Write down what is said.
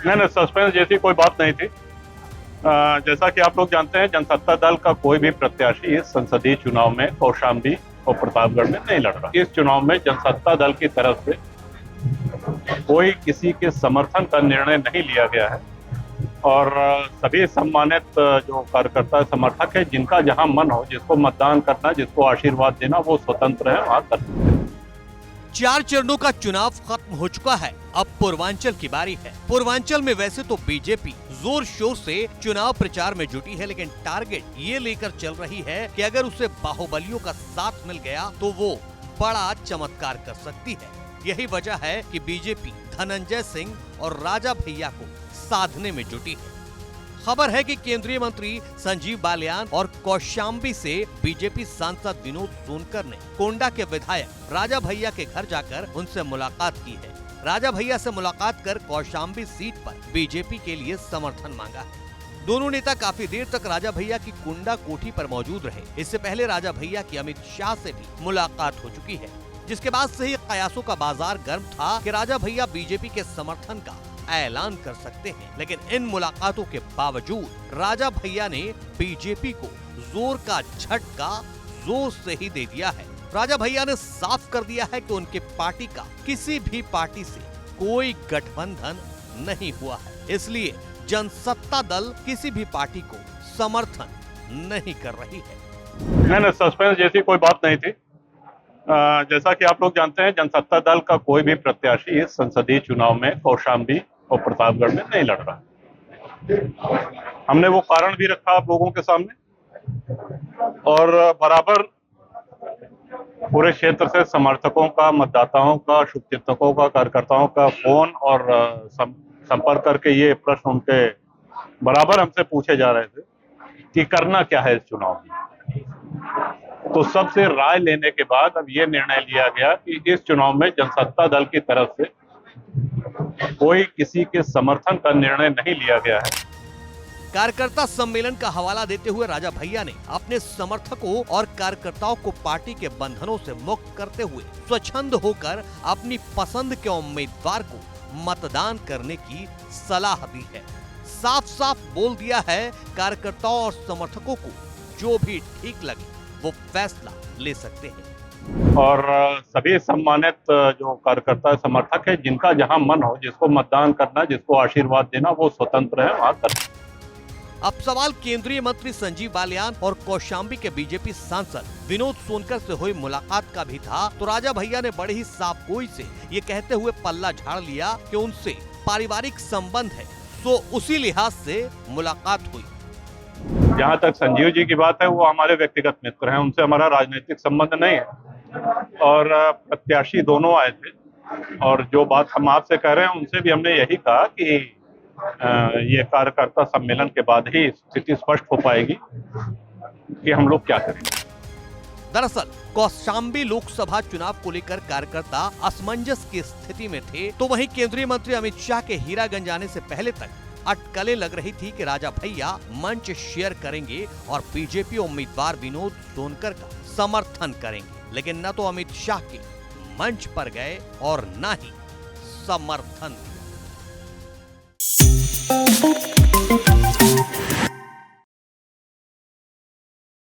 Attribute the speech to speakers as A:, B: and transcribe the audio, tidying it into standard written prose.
A: नहीं नहीं, सस्पेंस जैसी कोई बात नहीं थी। जैसा कि आप लोग जानते हैं, जनसत्ता दल का कोई भी प्रत्याशी इस संसदीय चुनाव में कौशाम्बी और प्रतापगढ़ में नहीं लड़ रहा। इस चुनाव में जनसत्ता दल की तरफ से कोई किसी के समर्थन का निर्णय नहीं लिया गया है और सभी सम्मानित जो कार्यकर्ता समर्थक है, जिनका जहां मन हो, जिसको मतदान करना, जिसको आशीर्वाद देना, वो स्वतंत्र है, वहां कर सकते हैं।
B: 4 चरणों का चुनाव खत्म हो चुका है, अब पूर्वांचल की बारी है। पूर्वांचल में वैसे तो बीजेपी जोर शोर से चुनाव प्रचार में जुटी है, लेकिन टारगेट ये लेकर चल रही है कि अगर उसे बाहुबलियों का साथ मिल गया तो वो बड़ा चमत्कार कर सकती है। यही वजह है कि बीजेपी धनंजय सिंह और राजा भैया को साधने में जुटी है। खबर है कि केंद्रीय मंत्री संजीव बालियान और कौशाम्बी से बीजेपी सांसद विनोद सोनकर ने कोंडा के विधायक राजा भैया के घर जाकर उनसे मुलाकात की है। राजा भैया से मुलाकात कर कौशाम्बी सीट पर बीजेपी के लिए समर्थन मांगा है। दोनों नेता काफी देर तक राजा भैया की कुंडा कोठी पर मौजूद रहे। इससे पहले राजा भैया की अमित शाह से भी मुलाकात हो चुकी है, जिसके बाद से ही कयासों का बाजार गर्म था कि राजा भैया बीजेपी के समर्थन का ऐलान कर सकते हैं। लेकिन इन मुलाकातों के बावजूद राजा भैया ने बीजेपी को जोर का झटका जोर से ही दे दिया है। राजा भैया ने साफ कर दिया है कि उनके पार्टी का किसी भी पार्टी से कोई गठबंधन नहीं हुआ है, इसलिए जनसत्ता दल किसी भी पार्टी को समर्थन नहीं कर रही है।
A: नहीं नहीं, सस्पेंस जैसी कोई बात नहीं थी। जैसा कि आप लोग जानते हैं, जनसत्ता दल का कोई भी प्रत्याशी इस संसदीय चुनाव में कौशाम्बी और प्रतापगढ़ में नहीं लड़ रहा। हमने वो कारण भी रखा आप लोगों के सामने और बराबर पूरे क्षेत्र से समर्थकों का, मतदाताओं का, शुभचिंतकों का, कार्यकर्ताओं का फोन और संपर्क करके ये प्रश्न उनके बराबर हमसे पूछे जा रहे थे कि करना क्या है इस चुनाव में। तो सबसे राय लेने के बाद अब ये निर्णय लिया गया कि इस चुनाव में जनसत्ता दल की तरफ से कोई किसी के समर्थन का निर्णय नहीं लिया गया है।
B: कार्यकर्ता सम्मेलन का हवाला देते हुए राजा भैया ने अपने समर्थकों और कार्यकर्ताओं को पार्टी के बंधनों से मुक्त करते हुए स्वच्छंद होकर अपनी पसंद के उम्मीदवार को मतदान करने की सलाह दी है। साफ साफ बोल दिया है, कार्यकर्ताओं और समर्थकों को जो भी ठीक लगे वो फैसला ले सकते हैं।
A: और सभी सम्मानित जो कार्यकर्ता समर्थक है, जिनका जहां मन हो, जिसको मतदान करना, जिसको आशीर्वाद देना, वो स्वतंत्र है, वहां कर सकते हैं।
B: अब सवाल केंद्रीय मंत्री संजीव बालियान और कौशाम्बी के बीजेपी सांसद विनोद सोनकर से हुई मुलाकात का भी था, तो राजा भैया ने बड़े ही साफ गोई से ये कहते हुए पल्ला झाड़ लिया कि उनसे पारिवारिक संबंध है, तो उसी लिहाज से मुलाकात हुई।
A: जहां तक संजीव जी की बात है, वो हमारे व्यक्तिगत मित्र हैं, उनसे हमारा राजनीतिक संबंध नहीं है और प्रत्याशी दोनों आए थे और जो बात हम आपसे कह रहे हैं, उनसे भी हमने यही कहा कि ये कार्यकर्ता सम्मेलन के बाद ही स्थिति स्पष्ट हो पाएगी कि हम लोग क्या करें।
B: दरअसल कौशाम्बी लोकसभा चुनाव को लेकर कार्यकर्ता असमंजस की स्थिति में थे, तो वहीं केंद्रीय मंत्री अमित शाह के हीरागंज आने से पहले तक अटकलें लग रही थी कि राजा भैया मंच शेयर करेंगे और बीजेपी उम्मीदवार विनोद सोनकर का समर्थन करेंगे। लेकिन न तो अमित शाह के मंच पर गए और न ही समर्थन दिया।